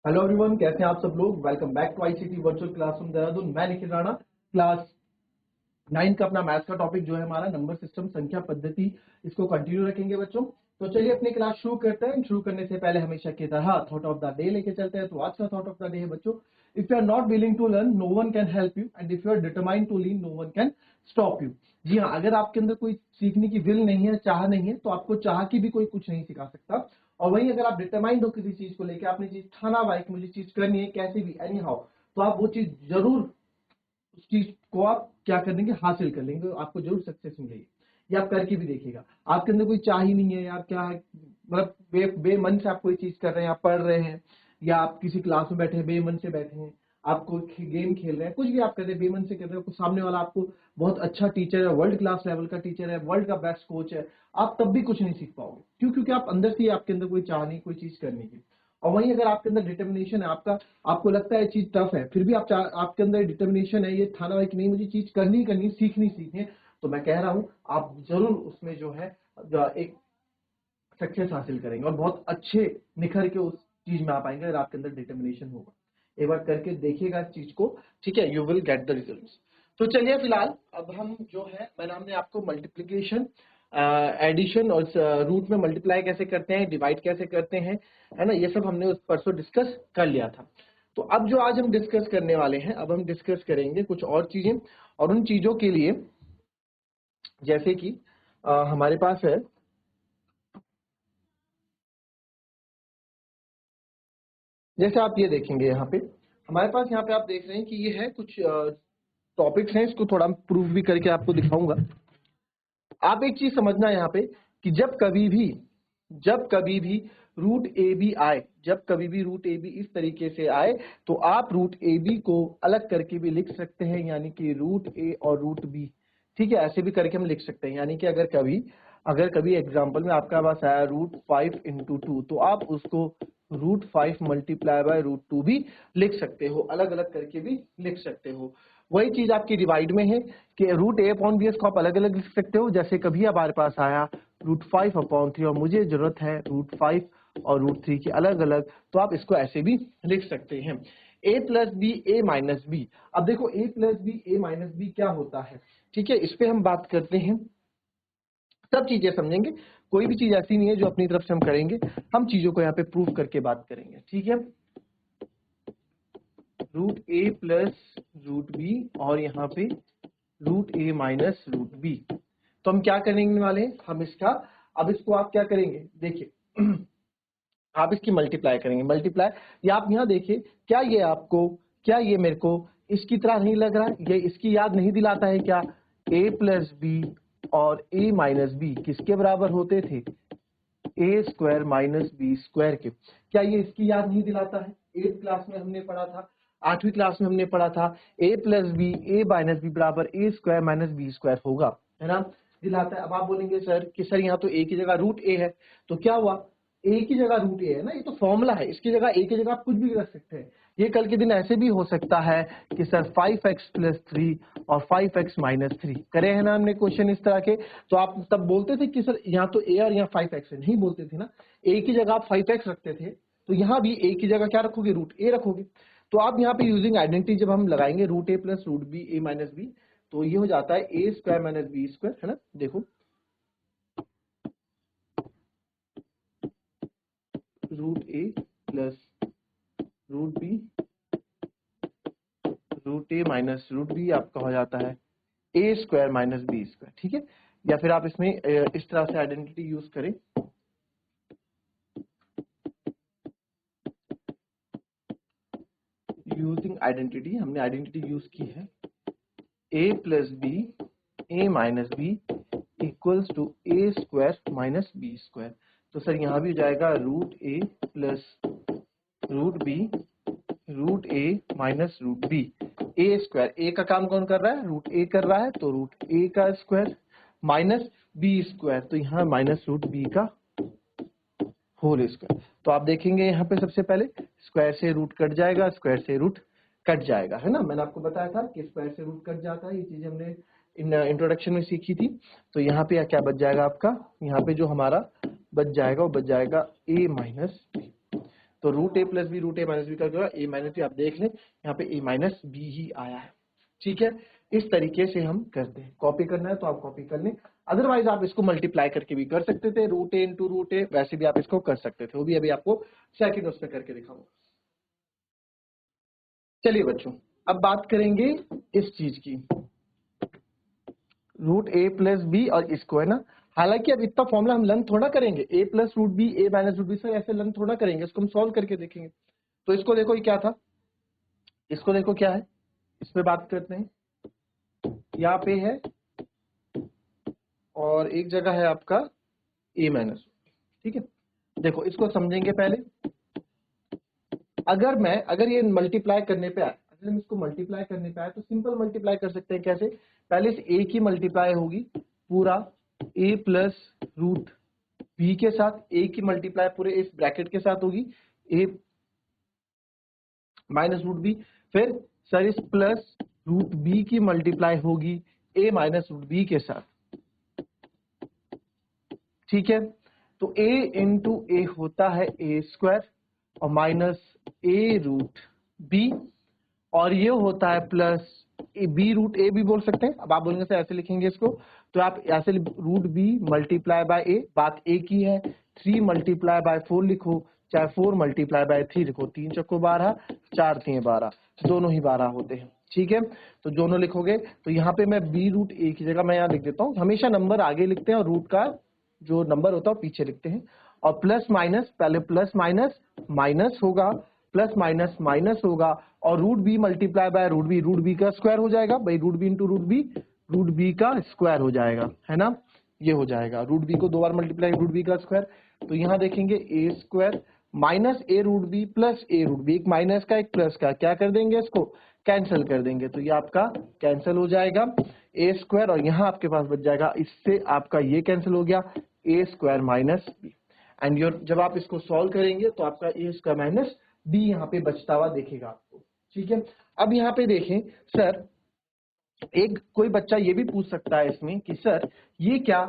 Hello everyone, कैसे हैं आप सब लोग। Welcome back to ICT virtual classroom Dehradun. मैं निखिल राणा, क्लास 9 का अपना मैथ्स का टॉपिक जो है हमारा नंबर सिस्टम, संख्या पद्धति, इसको कंटिन्यू रखेंगे बच्चों। तो चलिए अपनी क्लास शुरू करते हैं। शुरू करने से पहले हमेशा की तरह थॉट ऑफ द डे लेके चलते हैं। तो आज का थॉट ऑफ द डे है बच्चों, if you are not willing to learn no one can help you and if you are determined to learn no one can stop you. जी हाँ, अगर आपके अंदर कोई सीखने की विल नहीं है, चाह नहीं है, तो आपको चाह की भी कोई कुछ नहीं सिखा सकता। और वहीं अगर आप डिटरमाइंड हो किसी चीज को लेकर, आपने चीज ठाना हुआ है कि मुझे चीज करनी है कैसे भी एनी हाउ, तो आप वो चीज जरूर, उस चीज को आप क्या कर लेंगे, हासिल कर लेंगे, आपको जरूर सक्सेस मिलेगी। ये आप करके भी देखिएगा। आपके अंदर कोई चाह ही नहीं है यार, क्या है, मतलब बेमन से आप कोई चीज कर रहे हैं, आप पढ़ रहे हैं, या आप किसी क्लास में बैठे हैं बेमन से बैठे हैं, आप कोई गेम खेल रहे हैं, कुछ भी आप कर रहे हैं बेमन से कर रहे हो, सामने वाला आपको बहुत अच्छा टीचर है, वर्ल्ड क्लास लेवल का टीचर है, वर्ल्ड का बेस्ट कोच है, आप तब भी कुछ नहीं सीख पाओगे। क्यों? क्योंकि आप अंदर से, आपके अंदर कोई चाह नहीं कोई चीज करने की। और वहीं अगर आपके अंदर डिटर्मिनेशन है, आपको लगता है चीज टफ है, फिर भी आपके अंदर डिटर्मिनेशन है, ये ठाना है कि नहीं मुझे चीज करनी करनी, सीखनी सीखनी, तो मैं कह रहा हूं आप जरूर उसमें जो है एक सक्सेस हासिल करेंगे और बहुत अच्छे निखर के उस चीज में आ पाएंगे अगर आपके अंदर डिटर्मिनेशन होगा। एक बार करके देखिएगा इस चीज को, ठीक है, you will get the results. तो चलिए फिलहाल अब हम जो है, मैंने हमने आपको मल्टीप्लीकेशन, एडिशन और रूट में मल्टीप्लाई कैसे करते हैं, डिवाइड कैसे करते हैं, है ना, ये सब हमने उस परसों डिस्कस कर लिया था। तो अब जो आज हम डिस्कस करने वाले हैं, अब हम डिस्कस करेंगे कुछ और चीजें, और उन चीजों के लिए जैसे कि हमारे पास है, जैसे आप ये देखेंगे यहाँ पे, हमारे पास यहाँ पे आप देख रहे हैं कि ये है कुछ टॉपिक्स हैं, इसको थोड़ा प्रूफ भी करके आपको दिखाऊंगा। आप एक चीज समझना यहाँ पे कि जब कभी भी रूट ए बी आए, जब कभी भी रूट ए बी इस तरीके से आए, तो आप रूट ए बी को अलग करके भी लिख सकते हैं, यानी कि रूट ए और रूट बी, ठीक है, ऐसे भी करके हम लिख सकते हैं। यानी कि अगर कभी एग्जाम्पल में आपका पास आया रूट 5 × 2, तो आप उसको रूट 5 मल्टीप्लाई बाय रूट 2 भी लिख सकते हो, अलग अलग करके भी लिख सकते हो। वही चीज आपकी डिवाइड में है कि रूट a/b को आप अलग अलग लिख सकते हो। जैसे कभी हमारे पास आया रूट 5/3 और मुझे जरूरत है रूट 5 और रूट 3 की अलग अलग, तो आप इसको ऐसे भी लिख सकते हैं। a+b अब देखो a+b क्या होता है, ठीक है, इस पे हम बात करते हैं, सब चीजें समझेंगे। कोई भी चीज ऐसी नहीं है जो अपनी तरफ से हम करेंगे, हम चीजों को यहाँ पे प्रूव करके बात करेंगे, ठीक है। रूट a+√b और यहाँ पे रूट a-√b, तो हम क्या करने वाले हैं, हम इसका, अब इसको आप क्या करेंगे, देखिए आप इसकी मल्टीप्लाई करेंगे, मल्टीप्लाई, या आप यहाँ देखिए, क्या ये मेरे को इसकी तरह नहीं लग रहा है, ये इसकी याद नहीं दिलाता है क्या, a+b और a-b किसके बराबर होते थे, a² - b² के, क्या ये इसकी याद नहीं दिलाता है। 8th क्लास में हमने पढ़ा था, 8वीं क्लास में हमने पढ़ा था a+b a-b बराबर a² - b² होगा, है ना, दिलाता है। अब आप बोलेंगे सर कि सर यहाँ तो a की जगह रूट a है, तो क्या हुआ, a की जगह रूट a है ना, ये तो फॉर्मूला है, इसकी जगह a की जगह आप कुछ भी रख सकते हैं। ये कल के दिन ऐसे भी हो सकता है कि सर 5x+3 और 5x-3 करे हैं ना हमने क्वेश्चन इस तरह के, तो आप तब बोलते थे कि सर यहाँ तो a और यहाँ 5x है, नहीं बोलते थे ना, a की जगह आप 5x रखते थे, तो यहाँ भी a की जगह क्या रखोगे, रूट a रखोगे। तो आप यहाँ पे यूजिंग आइडेंटिटी जब हम लगाएंगे रूट a+√b a-b, तो ये हो जाता है a² - b², है ना, देखो रूट a+√b रूट a-√b आपका हो जाता है a² - b², ठीक है। या फिर आप इसमें इस तरह से आइडेंटिटी यूज करें, यूजिंग आइडेंटिटी, हमने आइडेंटिटी यूज की है, a+b a-b equals to a² - b², तो सर यहाँ भी हो जाएगा root a+√b root a-√b a², a का काम कौन कर रहा है, रूट a कर रहा है, तो रूट a का स्क्वायर माइनस b², तो यहाँ -√b का होल स्क्वायर। तो आप देखेंगे यहाँ पे सबसे पहले स्क्वायर से रूट कट जाएगा, स्क्वायर से रूट कट जाएगा, है ना, मैंने आपको बताया था कि स्क्वायर से रूट कट जाता है, ये चीज हमने इंट्रोडक्शन में सीखी थी। तो यहाँ पे क्या बच जाएगा आपका, यहाँ पे जो हमारा बच जाएगा वो बच जाएगा a - b। तो root A plus B, root A minus B का जो है ए माइनस बी, आप देख लें यहाँ पे ए माइनस बी ही आया है। ठीक है, इस तरीके से हम करते हैं। कॉपी करना है तो आप कॉपी कर लें, अदरवाइज आप इसको मल्टीप्लाई करके भी कर सकते थे, रूट ए इंटू रूट ए, वैसे भी आप इसको कर सकते थे, वो भी अभी आपको सेकंड उसमें करके दिखाऊंगा। चलिए बच्चों, अब बात करेंगे इस चीज की, रूट ए प्लस बी और इसको, है ना। हालांकि अब इतना फॉर्मूला हम लर्न थोड़ा करेंगे, ए प्लस रूट बी, ए माइनस रूट बी, सर ऐसे लर्न थोड़ा करेंगे, इसको हम सॉल्व करके देखेंगे। तो इसको देखो ये क्या था, इसको देखो क्या है, इस पे बात करते हैं। यहाँ पे है और एक जगह है आपका ए माइनस, ठीक है। देखो इसको समझेंगे पहले, अगर ये मल्टीप्लाई करने पे आए, अगर हम इसको मल्टीप्लाई करने पे आए तो सिंपल मल्टीप्लाई कर सकते हैं। कैसे? पहले इस ए की मल्टीप्लाई होगी पूरा ए प्लस रूट बी के साथ, ए की मल्टीप्लाई पूरे इस ब्रैकेट के साथ होगी ए माइनस रूट बी, फिर सर इस प्लस रूट बी की मल्टीप्लाई होगी ए माइनस रूट बी के साथ। ठीक है, तो a इंटू ए होता है ए स्क्वायर और माइनस ए रूट बी, और ये होता है प्लस बी रूट ए भी बोल सकते हैं। अब आप बोलेंगे सर ऐसे लिखेंगे इसको, तो आप ऐसे रूट बी मल्टीप्लाई बाय ए, बात ए की है, 3 मल्टीप्लाई बाय 4 लिखो, चाहे 4 मल्टीप्लाई बाय 3 लिखो, 3 चौको 12, 4 3 12, दोनों ही 12 होते हैं। ठीक है, तो दोनों लिखोगे तो यहाँ पे मैं बी रूट ए की जगह मैं यहाँ लिख देता हूँ, हमेशा नंबर आगे लिखते हैं और रूट का जो नंबर होता है वो पीछे लिखते हैं। और प्लस माइनस, पहले प्लस माइनस माइनस होगा, प्लस माइनस माइनस होगा, और root B multiply by root B का स्क्वायर हो जाएगा भाई, root B into root B का स्क्वायर हो जाएगा, है ना। ये हो जाएगा, रूट बी को 2 बार मल्टीप्लाई रूट बी का स्क्वायर, तो यहाँ देखेंगे ए स्क्वायर माइनस ए रूट बी प्लस ए रूट बी, एक माइनस का एक प्लस का, क्या कर देंगे इसको कैंसिल कर देंगे, तो ये आपका कैंसिल हो जाएगा ए स्क्वायर, और यहाँ आपके पास बच जाएगा, इससे आपका ये कैंसिल हो गया A square minus B, and your जब आप इसको सॉल्व करेंगे तो आपका ए स्क्वायर माइनस बी यहाँ पे बचता हुआ देखेगा आपको। ठीक है, अब यहाँ पे देखें सर, एक कोई बच्चा ये भी पूछ सकता है इसमें कि सर ये क्या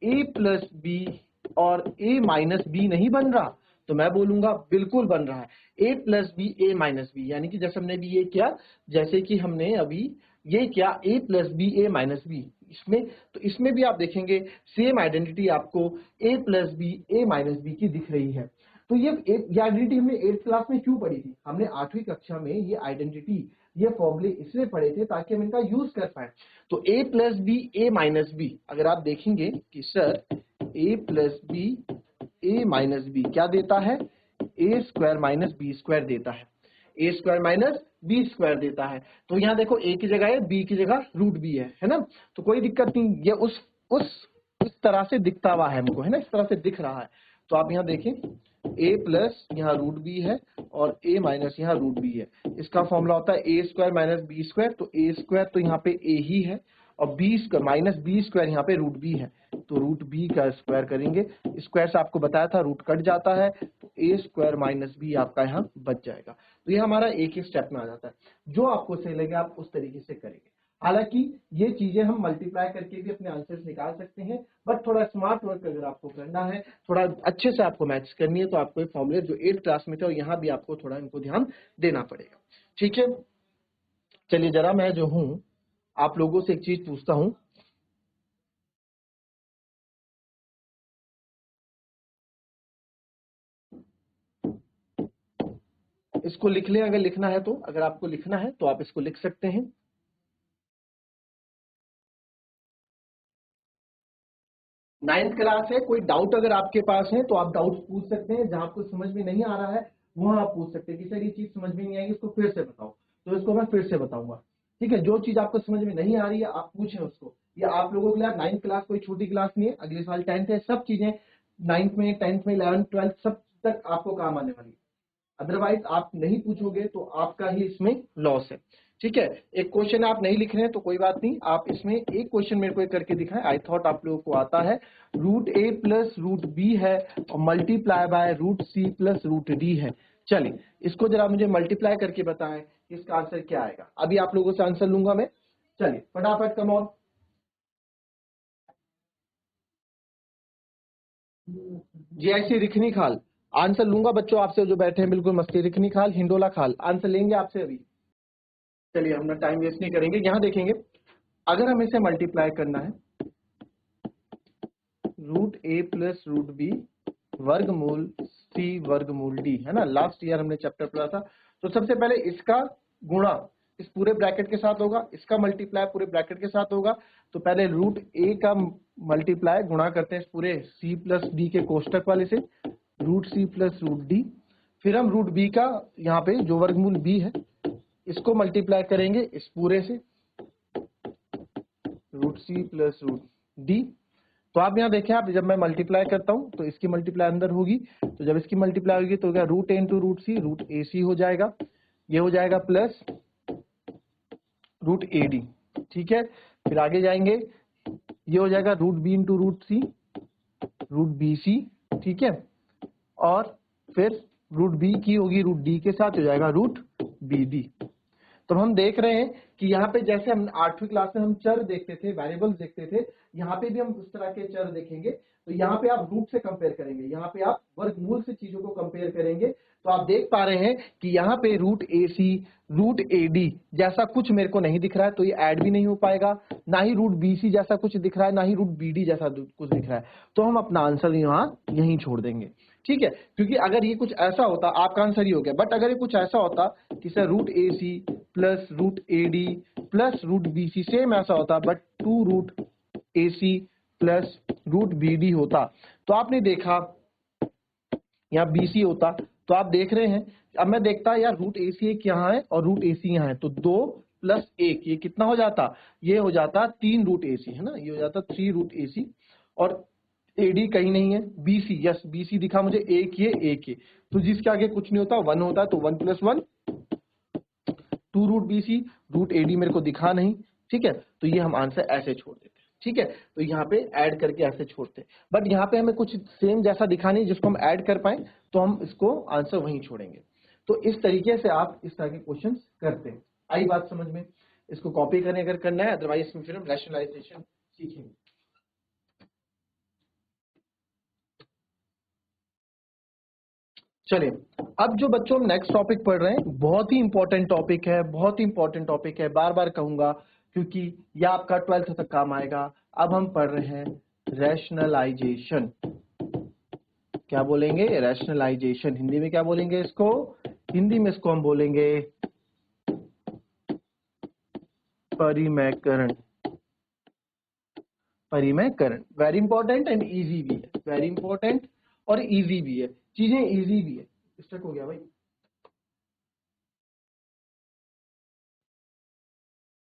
a प्लस बी और a माइनस बी नहीं बन रहा? तो मैं बोलूंगा बिल्कुल बन रहा है, a plus B a minus B, यानी कि जैसे हमने भी ये किया, जैसे कि हमने अभी ये किया a plus B a minus B, इसमें तो इसमें भी आप देखेंगे सेम आइडेंटिटी आपको a plus B a minus B की दिख रही है। तो ये आइडेंटिटी हमने 8th क्लास में क्यों पढ़ी थी? हमने 8वीं कक्षा में ये आइडेंटिटी, ये फॉर्मूले इसलिए पढ़े थे ताकि हम इनका यूज कर पाए। तो a plus B a minus B, अगर आप देखेंगे कि sir a plus B a minus B क्या देता है, a square minus B square देता है, a square minus B square देता है। तो यहाँ देखो a की जगह है, b की जगह रूट बी है ना, तो कोई दिक्कत नहीं, ये उस तरह से दिखता हुआ है हमको, है ना, इस तरह से दिख रहा है। तो आप यहाँ देखें a प्लस यहाँ रूट बी है और a माइनस यहाँ रूट बी है, इसका फॉर्मूला होता है ए स्क्वायर माइनस बी स्क्वायर, तो ए स्क्वायर तो यहाँ पे a ही है और B square minus B square यहाँ पे रूट बी है, तो रूट बी का स्क्वायर करेंगे, स्क्वायर से आपको बताया था रूट कट जाता है, तो ए स्क्वायर माइनस बी आपका यहाँ बच जाएगा। तो ये हमारा एक ही स्टेप में आ जाता है, जो आपको सही लगे आप उस तरीके से करेंगे। हालांकि ये चीजें हम मल्टीप्लाई करके भी अपने आंसर्स निकाल सकते हैं, बट थोड़ा स्मार्ट वर्क अगर आपको करना है, थोड़ा अच्छे से आपको मैथ्स करनी है, तो आपको ये फॉर्मूले जो 8th क्लास में थे और यहाँ भी आपको थोड़ा इनको ध्यान देना पड़ेगा। ठीक है, चलिए जरा मैं जो हूं आप लोगों से एक चीज पूछता हूं, इसको लिख लें अगर लिखना है तो, अगर आपको लिखना है तो आप इसको लिख सकते हैं। नाइन्थ क्लास है, कोई डाउट अगर आपके पास है तो आप डाउट पूछ सकते हैं, जहां आपको समझ में नहीं आ रहा है वहां आप पूछ सकते हैं कि सर ये चीज समझ में नहीं आएगी, इसको फिर से बताओ, तो इसको मैं फिर से बताऊंगा। ठीक है, जो चीज आपको समझ में नहीं आ रही है आप पूछें उसको, या आप लोगों के लिए नाइन्थ क्लास कोई छोटी क्लास नहीं है, अगले साल 10th है, सब चीजें नाइन्थ में 10th में 11th 12th सब तक आपको काम आने वाली है। अदरवाइज आप नहीं पूछोगे तो आपका ही इसमें लॉस है। ठीक है, एक क्वेश्चन आप नहीं लिख रहे हैं तो कोई बात नहीं, आप इसमें एक क्वेश्चन मेरे को करके दिखाएं, आई थॉट आप लोगों को आता है। Root A plus root B है और multiply by root C plus root D है। चलिए इसको जरा मुझे मल्टीप्लाई करके बताएं, इसका आंसर क्या आएगा। अभी आप लोगों से आंसर लूंगा मैं, चलिए फटाफट कम ऑन। जीआईसी रिखनी खाल, आंसर लूंगा बच्चों आपसे, जो बैठे हैं बिल्कुल मस्ती रिखनी खाल हिंडोला खाल, आंसर लेंगे आपसे अभी। चलिए हम ना टाइम वेस्ट नहीं करेंगे, यहाँ देखेंगे अगर हमें इसे मल्टीप्लाई करना है root A plus root B वर्गमूल सी वर्गमूल डी, है ना, लास्ट ईयर हमने चैप्टर पढ़ा था। तो सबसे पहले इसका गुणा इस पूरे ब्रैकेट के साथ होगा, इसका मल्टीप्लाई पूरे ब्रैकेट के साथ होगा। तो पहले रूट ए का मल्टीप्लाई गुणा करते हैं इस पूरे सी प्लस डी के कोष्टक वाले से, root C plus root D. फिर हम रूट बी का यहाँ पे जो वर्गमूल बी है इसको मल्टीप्लाई करेंगे इस पूरे से, root C plus root D. तो आप यहाँ देखें, आप जब मैं मल्टीप्लाई करता हूं तो इसकी मल्टीप्लाई अंदर होगी, तो जब इसकी मल्टीप्लाई होगी तो क्या root A into root C, root A सी हो जाएगा, ये हो जाएगा प्लस रूट ए डी। ठीक है, फिर आगे जाएंगे, ये हो जाएगा रूट बी इंटू रूट सी, रूट बी सी। ठीक है, और फिर रूट बी की होगी रूट डी के साथ, हो जाएगा रूट बी डी। तो हम देख रहे हैं कि यहाँ पे जैसे हम 8वीं क्लास में हम चर देखते थे, वेरिएबल्स देखते थे, यहाँ पे भी हम उस तरह के चर देखेंगे। तो यहाँ पे आप रूट से कंपेयर करेंगे, यहाँ पे आप वर्गमूल से चीजों को कंपेयर करेंगे। तो आप देख पा रहे हैं कि यहाँ पे root A C root A D जैसा कुछ मेरे को नहीं दिख रहा है, तो ये ऐड भी नहीं हो पाएगा, ना ही रूट बी सी जैसा कुछ दिख रहा है, ना ही रूट बी डी जैसा कुछ दिख रहा है। तो हम अपना आंसर यहाँ यहीं छोड़ देंगे। ठीक है, क्योंकि अगर ये कुछ ऐसा होता आपका आंसर ही हो गया, बट अगर ये कुछ ऐसा होता कि sir root A C plus root A D plus root B C, same ऐसा होता but two root A C plus root B D होता, तो आपने देखा यहाँ बी सी होता। तो आप देख रहे हैं, अब मैं देखता यार रूट ए सी एक यहाँ है और रूट ए सी यहाँ है, तो 2 प्लस 1 ये कितना हो जाता, ये हो जाता 3 रूट ए सी, है ना, ये हो जाता 3 रूट ए सी। और एडी कहीं नहीं है, बीसी, यस बीसी दिखा मुझे, एक ये, तो जिसके आगे कुछ नहीं होता 1 होता है, तो 1 plus 1 2 root BC, root AD मेरे को दिखा नहीं। ठीक है, तो ये हम आंसर ऐसे छोड़ देते हैं। ठीक है, तो यहाँ पे ऐड करके ऐसे छोड़ते हैं, बट यहाँ पे हमें कुछ सेम जैसा दिखा नहीं जिसको हम ऐड कर पाए, तो हम इसको आंसर वहीं छोड़ेंगे। तो इस तरीके से आप इस तरह के क्वेश्चन करते हैं। आई बात समझ में? इसको कॉपी करने अगर करना है, अदरवाइज इसमें फिर हम रैशनलाइजेशन सीखेंगे। चलिए, अब जो बच्चों हम नेक्स्ट टॉपिक पढ़ रहे हैं, बहुत ही इंपॉर्टेंट टॉपिक है, बहुत ही इंपॉर्टेंट टॉपिक है, बार बार कहूंगा क्योंकि यह आपका 12th तक काम आएगा। अब हम पढ़ रहे हैं रैशनलाइजेशन। क्या बोलेंगे? रैशनलाइजेशन। हिंदी में क्या बोलेंगे इसको? हिंदी में इसको हम बोलेंगे परिमेयकरण। परिमेयकरण वेरी इंपॉर्टेंट एंड इजी भी है, वेरी इंपॉर्टेंट और इजी भी है, चीजें इजी भी है। स्टक हो गया भाई।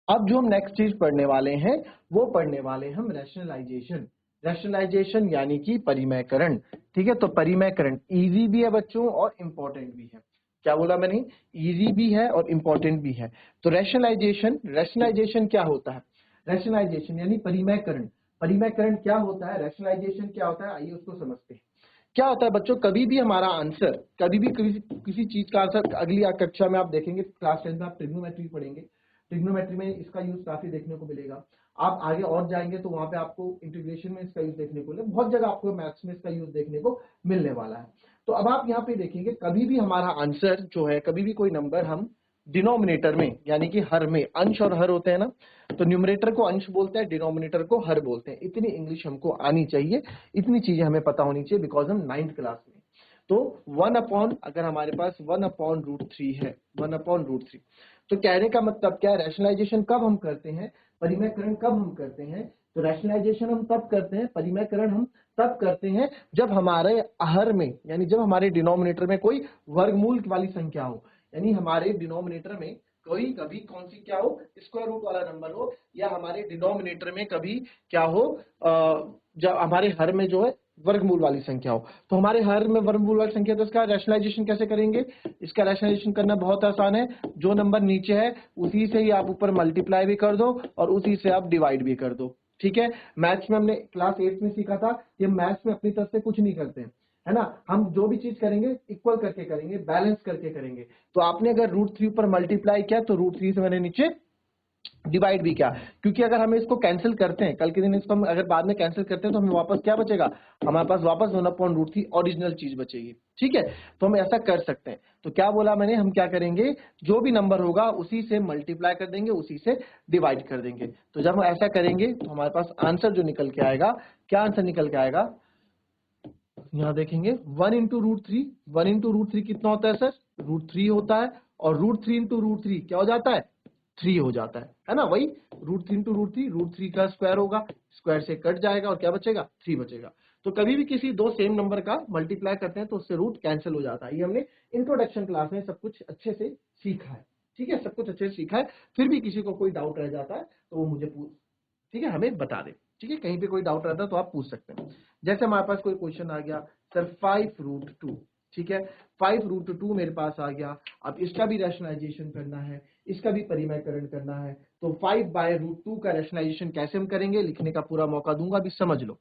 अब जो हम नेक्स्ट चीज पढ़ने वाले हैं वो पढ़ने वाले हम रैशनलाइजेशन। रैशनलाइजेशन यानी कि परिमेयकरण। ठीक है, तो परिमेयकरण इजी भी है बच्चों और इंपॉर्टेंट भी है। क्या बोला मैंने? इजी भी है और इंपॉर्टेंट भी है। तो रैशनलाइजेशन, रैशनलाइजेशन क्या होता है? रैशनलाइजेशन यानी परिमेयकरण। परिमेयकरण क्या होता है, रैशनलाइजेशन क्या होता है, आइए उसको समझते हैं। क्या होता है बच्चों, कभी भी हमारा आंसर, कभी भी किसी चीज का आंसर, अगली कक्षा में आप देखेंगे क्लास 10 में आप ट्रिग्नोमेट्री पढ़ेंगे, ट्रिग्नोमेट्री में इसका यूज काफी देखने को मिलेगा। आप आगे और जाएंगे तो वहां पे आपको इंटीग्रेशन में इसका यूज देखने को मिलेगा, बहुत जगह आपको मैथ्स में इसका यूज देखने को मिलने वाला है। तो अब आप यहाँ पे देखेंगे, कभी भी हमारा आंसर जो है, कभी भी कोई नंबर हम डिनोमिनेटर में यानी कि हर में, अंश और हर होते हैं ना, तो न्यूमरेटर को अंश बोलते हैं, डिनोमिनेटर को हर बोलते हैं। इतनी इंग्लिश हमको आनी चाहिए, इतनी चीजें हमें पता होनी चाहिए, बिकॉज हम 9th क्लास में। तो 1 अपॉन, अगर हमारे पास 1 अपॉन रूट 3 है, 1 अपॉन रूट 3, तो कहने का मतलब क्या है, रैशनलाइजेशन कब हम करते हैं, परिमेयकरण कब हम करते हैं? तो रैशनलाइजेशन हम तब करते हैं, परिमेयकरण हम तब करते हैं जब हमारे हर में, यानी जब हमारे डिनोमिनेटर में कोई वर्गमूल वाली संख्या हो, यानी हमारे डिनोमिनेटर में कोई कभी कौन सी क्या हो, स्क्वायर रूट वाला नंबर हो, या हमारे डिनोमिनेटर में कभी क्या हो, जब हमारे हर में जो है वर्गमूल वाली संख्या हो। तो हमारे हर में वर्गमूल वाली संख्या, तो इसका रैशनलाइजेशन कैसे करेंगे? इसका रैशनलाइजेशन करना बहुत आसान है, जो नंबर नीचे है उसी से ही आप ऊपर मल्टीप्लाई भी कर दो और उसी से आप डिवाइड भी कर दो। ठीक है, मैथ्स में हमने क्लास 8 में सीखा था, ये मैथ्स में अपनी तरफ से कुछ नहीं करते हैं, है ना, हम जो भी चीज करेंगे इक्वल करके करेंगे, बैलेंस करके करेंगे। तो आपने अगर रूट 3 ऊपर मल्टीप्लाई किया तो रूट 3 से मैंने नीचे डिवाइड भी क्या, क्योंकि अगर हमें इसको कैंसिल करते हैं, कल के दिन इसको हम अगर बाद में कैंसिल करते हैं तो हमें वापस क्या बचेगा, हमारे पास वापस 1/√3 ओरिजिनल चीज बचेगी। ठीक है, तो हम ऐसा कर सकते हैं। तो क्या बोला मैंने, हम क्या करेंगे, जो भी नंबर होगा उसी से मल्टीप्लाई कर देंगे, उसी से डिवाइड कर देंगे। तो जब हम ऐसा करेंगे तो हमारे पास आंसर जो निकल के आएगा, क्या आंसर निकल के आएगा, यहां देखेंगे 1/√3, 1/√3 कितना होता है सर, √3 होता है, और √3 क्या हो जाता है, 3 हो जाता है ना, वही √3 का स्क्वायर होगा, स्क्वायर से कट जाएगा और क्या बचेगा, 3 बचेगा। तो कभी भी किसी दो सेम नंबर का मल्टीप्लाई करते हैं तो उससे रूट कैंसिल हो जाता है। ये हमने इंट्रोडक्शन क्लास में सब कुछ अच्छे से सीखा है। ठीक है, सब कुछ अच्छे से सीखा है। फिर भी किसी को कोई डाउट रह जाता है तो वो मुझे ठीक है हमें बता दे। ठीक है, कहीं पे कोई डाउट रहता है तो आप पूछ सकते हैं। जैसे हमारे पास कोई क्वेश्चन आ गया सर 5√2, ठीक है, 5√2 मेरे पास आ गया। अब इसका भी रैशनलाइजेशन करना है, इसका भी परिमयकरण करना है। तो 5/√2 का रैशनलाइजेशन कैसे हम करेंगे, लिखने का पूरा मौका दूंगा, अभी समझ लो।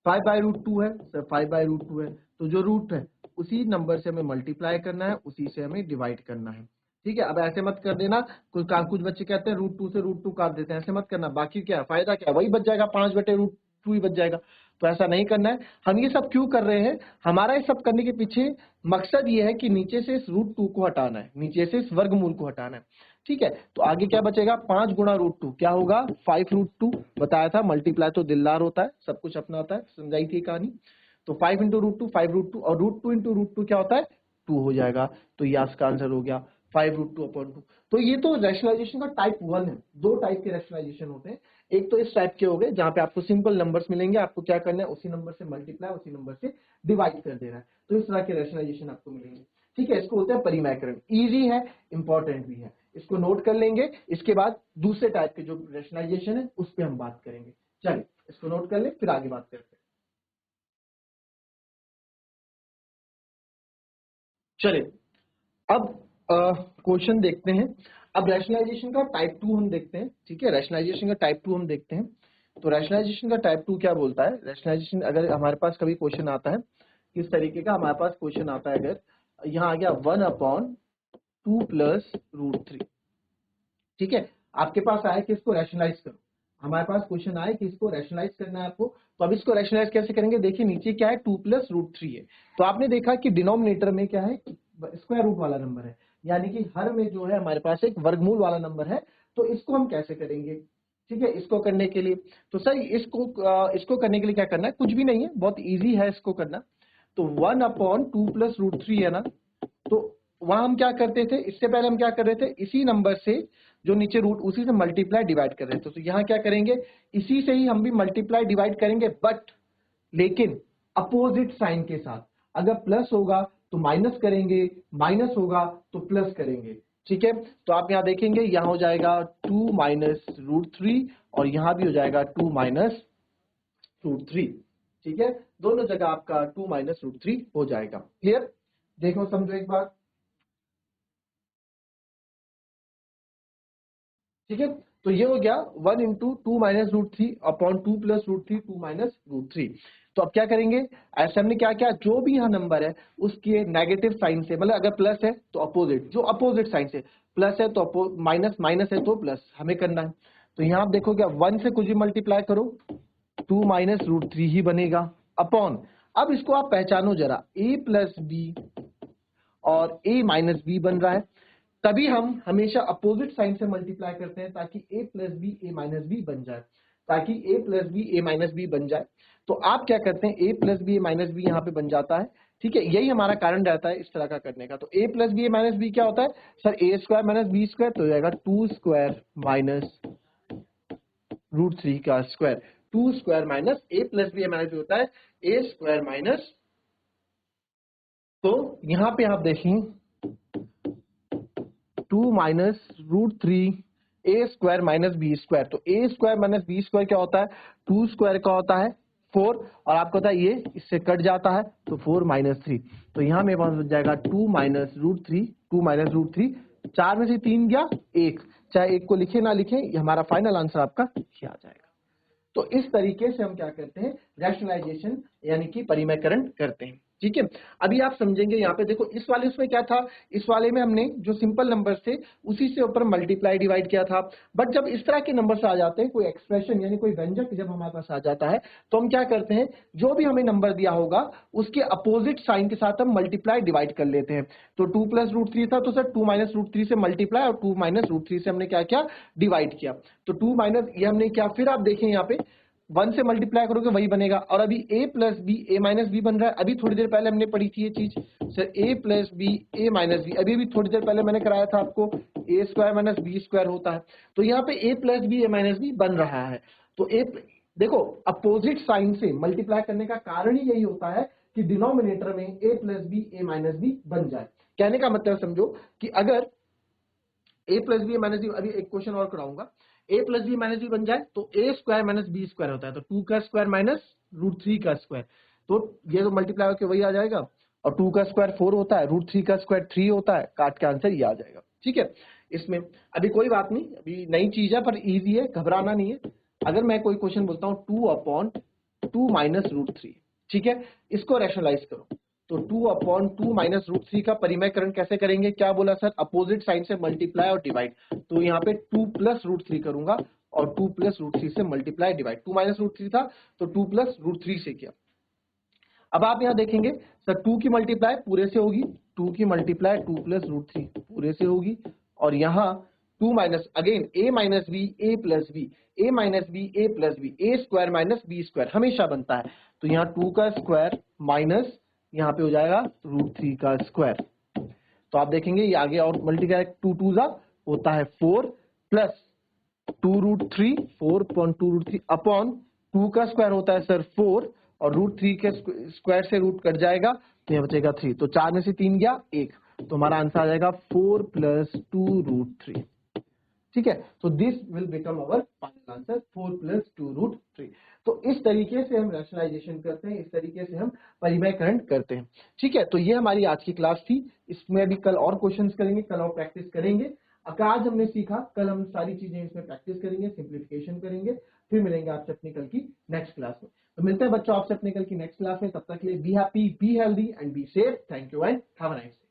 5/√2 है सर, 5/√2 है, तो जो रूट है उसी नंबर से हमें मल्टीप्लाई करना है, उसी से हमें डिवाइड करना है। ठीक है, अब ऐसे मत कर देना, कुछ बच्चे कहते हैं √2 से √2 काट देते हैं, ऐसे मत करना। बाकी क्या है, फायदा क्या है, वही बच जाएगा, 5/√2 ही बच जाएगा। तो ऐसा नहीं करना है। हम ये सब क्यों कर रहे हैं, हमारा ये सब करने के पीछे मकसद ये है कि नीचे से इस √2 को हटाना है, नीचे से इस वर्गमूल को हटाना है। ठीक है, तो आगे क्या बचेगा, 5 गुणा √2 क्या होगा, 5√2 बताया था। मल्टीप्लाई तो दिलदार होता है, सब कुछ अपना होता है, समझाई थी कहानी। तो 5 × √2 5√2, और √2 क्या होता है, 2 हो जाएगा। तो ये इसका आंसर हो गया 5√2/2। तो ये तो रैशनलाइजेशन का टाइप 1 है। दो टाइप के रैशनलाइजेशन होते हैं, एक तो इस टाइप के हो गए जहां पे आपको सिंपल नंबर्स मिलेंगे, आपको क्या करना है, उसी नंबर से मल्टीप्लाई, उसी नंबर से डिवाइड कर देना है। तो इस तरह के रैशनलाइजेशन आपको मिलेंगे। ठीक है, इसको बोलते हैं परिमयकरण। इजी है, इंपॉर्टेंट भी है, इसको नोट कर लेंगे। इसके बाद दूसरे टाइप के जो रैशनलाइजेशन है उस पर हम बात करेंगे। चलिए इसको नोट कर ले, फिर आगे बात करते हैं। चलिए अब क्वेश्चन देखते हैं। अब रैशनलाइजेशन का टाइप 2 हम देखते हैं। ठीक है, रैशनलाइजेशन का टाइप 2 हम देखते हैं। तो रैशनलाइजेशन का टाइप 2 क्या बोलता है, रैशनलाइजेशन अगर हमारे पास कभी क्वेश्चन आता है किस तरीके का, हमारे पास क्वेश्चन आता है, अगर यहाँ आ गया 1/2 + √3। ठीक है, आपके पास आया कि इसको रैशनलाइज करो, हमारे पास क्वेश्चन आया कि इसको रैशनलाइज करना है आपको। तो अब इसको रैशनलाइज कैसे करेंगे, देखिए नीचे क्या है, 2 + √3 है। तो आपने देखा कि डिनोमिनेटर में क्या है, स्क्वायर रूट वाला नंबर है, यानी कि हर में जो है हमारे पास एक वर्गमूल वाला नंबर है। तो इसको हम कैसे करेंगे, ठीक है, इसको करने के लिए तो सर इसको करने के लिए क्या करना है, कुछ भी नहीं है, बहुत इजी है इसको करना। तो 1/2 + √3 है ना, तो वहां हम क्या करते थे, इससे पहले हम क्या कर रहे थे, इसी नंबर से जो नीचे रूट उसी से मल्टीप्लाई डिवाइड कर रहे थे। तो यहाँ क्या करेंगे, इसी से ही हम भी मल्टीप्लाई डिवाइड करेंगे, बट लेकिन अपोजिट साइन के साथ। अगर प्लस होगा तो माइनस करेंगे, माइनस होगा तो प्लस करेंगे। ठीक है, तो आप यहां देखेंगे, यहां हो जाएगा 2 - √3 और यहां भी हो जाएगा 2 - √3। ठीक है, दोनों जगह आपका 2 - √3 हो जाएगा। क्लियर, देखो समझो एक बार। ठीक है, तो ये हो गया 1 × 2 - √3/2 + √3 2 - √3। तो अब क्या करेंगे, ऐसे हमने क्या किया, जो भी यहाँ नंबर है उसके नेगेटिव साइन से, मतलब अगर प्लस है तो अपोजिट, जो अपोजिट साइन से, प्लस है तो माइनस, माइनस है तो प्लस, हमें करना है। तो यहाँ आप देखोगे 1 से कुछ भी मल्टीप्लाई करो 2 - √3 ही बनेगा, अपॉन। अब इसको आप पहचानो जरा, a + b और a - b बन रहा है। तभी हम हमेशा अपोजिट साइन से मल्टीप्लाई करते हैं, ताकि a + b a - b बन जाए, ताकि a + b a - b बन जाए। तो आप क्या करते हैं, a + b a - b यहाँ पे बन जाता है। ठीक है, यही हमारा कारण रहता है इस तरह का करने का। तो a + b a - b क्या होता है सर, a² - b², तो हो जाएगा 2² - √3 का square. 2² - a + b a - b होता है a², तो यहाँ पे आप देखें 2 - √3 a² - b²। तो a² - b² क्या होता है, 2² का होता है 4, और आपको पता है ये इससे कट जाता है तो 4 - 3। तो यहाँ मेरे पास बच जाएगा 2 - √3, 2 - √3, 4 में से 3 गया 1, चाहे 1 को लिखे ना लिखे, ये हमारा फाइनल आंसर आपका ये आ जाएगा। तो इस तरीके से हम क्या करते हैं, रैशनलाइजेशन यानी कि परिमयकरण करते हैं। ठीक है। अभी आप समझेंगे यहाँ पे, देखो इस वाले उसमें क्या था, इस वाले में हमने जो सिंपल नंबर्स थे उसी से ऊपर मल्टीप्लाई डिवाइड किया था। बट जब इस तरह के नंबर्स आ जाते हैं, कोई एक्सप्रेशन यानी कोई व्यंजक जब हमारे पास आ जाता है, तो हम क्या करते हैं, जो भी हमें नंबर दिया होगा उसके अपोजिट साइन के साथ हम मल्टीप्लाई डिवाइड कर लेते हैं। तो 2 + √3 था, तो सर 2 - √3 से मल्टीप्लाई और 2 - √3 से हमने क्या किया, डिवाइड किया। तो 2 माइनस ये हमने क्या, फिर आप देखें यहाँ पे 1 से मल्टीप्लाई करोगे वही बनेगा। और अभी a + b a - b बन रहा है। अभी थोड़ी देर पहले हमने पढ़ी थी ये चीज, sir a + b a - b, अभी थोड़ी देर पहले मैंने कराया था आपको, a² - b² होता है। तो यहाँ पे a + b a - b बन रहा है। तो देखो अपोजिट साइन से मल्टीप्लाई करने का कारण ही यही होता है कि डिनोमिनेटर में a + b a - b बन जाए। कहने का मतलब समझो कि अगर a + b a - b, अभी एक क्वेश्चन और कराऊंगा, a + b - b बन जाए तो a² - b² होता है, तो 2 का स्क्वायर माइनस √3 का स्क्वायर, तो ये तो मल्टीप्लाई होकर वही आ जाएगा। और 2 का स्क्वायर 4 होता है, √3 का स्क्वायर 3 होता है, काट के आंसर ये आ जाएगा। ठीक है, इसमें अभी कोई बात नहीं, अभी नई चीज है पर इजी है, घबराना नहीं है। अगर मैं कोई क्वेश्चन बोलता हूँ 2/2 - √3, ठीक है, इसको रैशनलाइज करो, तो 2/2 - √3 का परिमयकरण कैसे करेंगे, क्या बोला सर, अपोजिट साइन से मल्टीप्लाई और डिवाइड। तो यहाँ पे 2 + √3 करूंगा और 2 + √3 से मल्टीप्लाई डिवाइड, 2 - √3 था तो 2 + √3 से किया। अब आप यहाँ देखेंगे सर 2 की मल्टीप्लाई पूरे से होगी, 2 की मल्टीप्लाई 2 + √3 पूरे से होगी, और यहाँ 2 minus again a - b a + b a - b a + b a² - b² हमेशा बनता है। तो यहाँ 2 का स्क्वायर माइनस यहाँ पे हो जाएगा √3 का स्क्वायर। तो आप देखेंगे ये आगे और मल्टीप्लाई 2 2 जा होता है 4 प्लस 2√3 4/2√3 अपॉन 2 का स्क्वायर होता है सर 4 और √3 के स्क्वायर से रूट कट जाएगा तो यहाँ बचेगा 3, तो 4 में से 3 गया 1, तो हमारा आंसर आ जाएगा 4 + 2√3। ठीक है, तो this will become our final answer 4 + 2√3। तो इस तरीके से हम रैशनलाइजेशन करते हैं, इस तरीके से हम परिमयकरण करते हैं। ठीक है, तो ये हमारी आज की क्लास थी, इसमें अभी कल और क्वेश्चंस करेंगे, कल और प्रैक्टिस करेंगे। आज हमने सीखा, कल हम सारी चीजें इसमें प्रैक्टिस करेंगे, सिंप्लीफिकेशन करेंगे, फिर मिलेंगे आपसे अपनी कल की नेक्स्ट क्लास में। तो मिलते हैं बच्चों आपसे अपने कल की नेक्स्ट क्लास में, तब तक के लिए be happy, be healthy and be safe. Thank you and have a nice day.